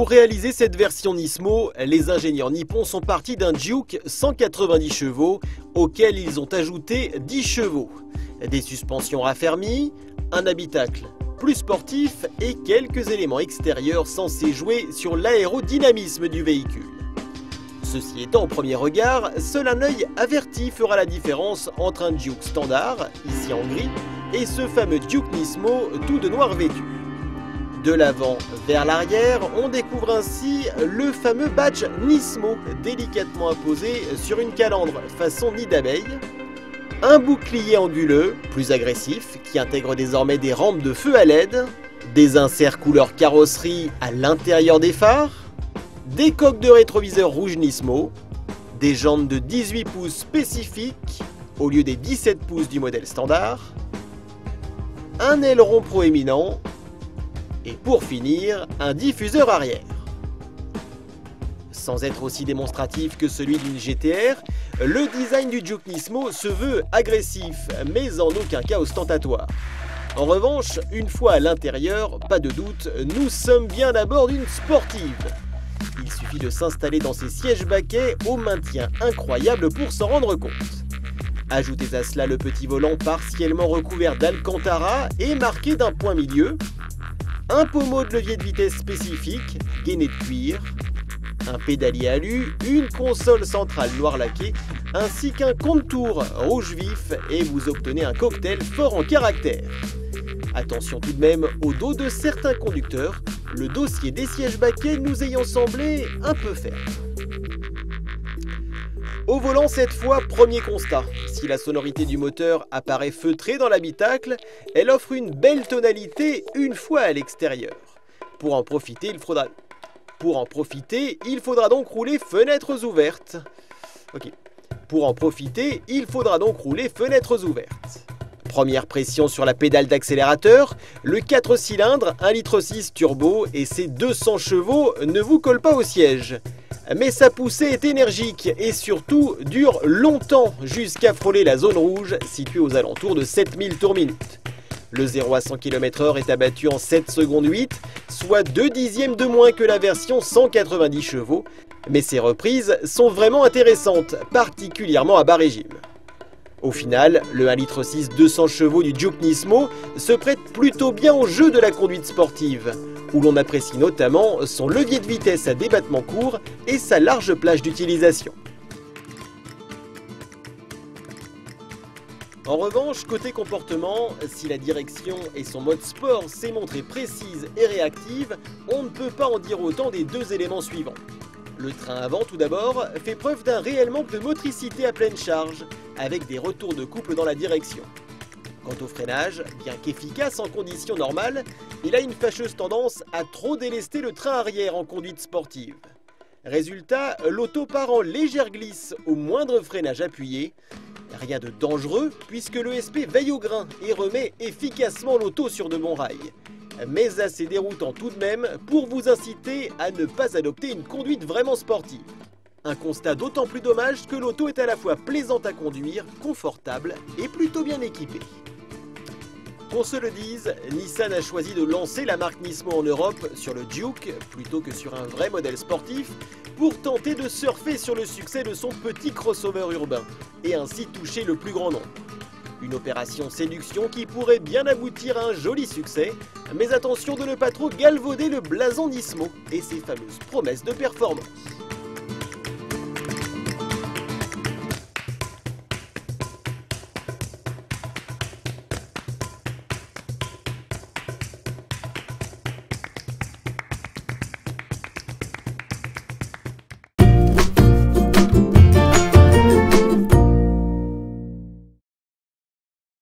Pour réaliser cette version Nismo, les ingénieurs nippons sont partis d'un Juke 190 chevaux auquel ils ont ajouté 10 chevaux, des suspensions raffermies, un habitacle plus sportif et quelques éléments extérieurs censés jouer sur l'aérodynamisme du véhicule. Ceci étant, au premier regard, seul un œil averti fera la différence entre un Juke standard, ici en gris, et ce fameux Juke Nismo tout de noir vêtu. De l'avant vers l'arrière, on découvre ainsi le fameux badge Nismo, délicatement imposé sur une calandre façon nid d'abeille, un bouclier anguleux, plus agressif, qui intègre désormais des rampes de feu à LED, des inserts couleur carrosserie à l'intérieur des phares, des coques de rétroviseur rouge Nismo, des jantes de 18 pouces spécifiques au lieu des 17 pouces du modèle standard, un aileron proéminent, et pour finir, un diffuseur arrière. Sans être aussi démonstratif que celui d'une GTR, le design du Juke Nismo se veut agressif, mais en aucun cas ostentatoire. En revanche, une fois à l'intérieur, pas de doute, nous sommes bien à bord d'une sportive. Il suffit de s'installer dans ces sièges baquets au maintien incroyable pour s'en rendre compte. Ajoutez à cela le petit volant partiellement recouvert d'Alcantara et marqué d'un point milieu, un pommeau de levier de vitesse spécifique, gainé de cuir, un pédalier alu, une console centrale noir laquée, ainsi qu'un contour rouge vif et vous obtenez un cocktail fort en caractère. Attention tout de même au dos de certains conducteurs, le dossier des sièges baquets nous ayant semblé un peu ferme. Au volant cette fois, premier constat, si la sonorité du moteur apparaît feutrée dans l'habitacle, elle offre une belle tonalité une fois à l'extérieur. Pour en profiter, il faudra donc rouler fenêtres ouvertes. Première pression sur la pédale d'accélérateur, le 4 cylindres 1,6 litre turbo et ses 200 chevaux ne vous collent pas au siège. Mais sa poussée est énergique et surtout dure longtemps jusqu'à frôler la zone rouge située aux alentours de 7000 tours minute. Le 0 à 100 km/h est abattu en 7 secondes 8, soit 2 dixièmes de moins que la version 190 chevaux, mais ces reprises sont vraiment intéressantes, particulièrement à bas régime. Au final, le 1,6 litre 200 chevaux du Juke Nismo se prête plutôt bien au jeu de la conduite sportive, où l'on apprécie notamment son levier de vitesse à débattement court et sa large plage d'utilisation. En revanche, côté comportement, si la direction et son mode sport s'est montrée précise et réactive, on ne peut pas en dire autant des deux éléments suivants. Le train avant, tout d'abord, fait preuve d'un réel manque de motricité à pleine charge, avec des retours de couple dans la direction. Quant au freinage, bien qu'efficace en conditions normales, il a une fâcheuse tendance à trop délester le train arrière en conduite sportive. Résultat, l'auto part en légère glisse au moindre freinage appuyé. Rien de dangereux puisque l'ESP veille au grain et remet efficacement l'auto sur de bons rails. Mais assez déroutant tout de même pour vous inciter à ne pas adopter une conduite vraiment sportive. Un constat d'autant plus dommage que l'auto est à la fois plaisante à conduire, confortable et plutôt bien équipée. Qu'on se le dise, Nissan a choisi de lancer la marque Nismo en Europe sur le Juke plutôt que sur un vrai modèle sportif pour tenter de surfer sur le succès de son petit crossover urbain et ainsi toucher le plus grand nombre. Une opération séduction qui pourrait bien aboutir à un joli succès, mais attention de ne pas trop galvauder le blason Nismo et ses fameuses promesses de performance.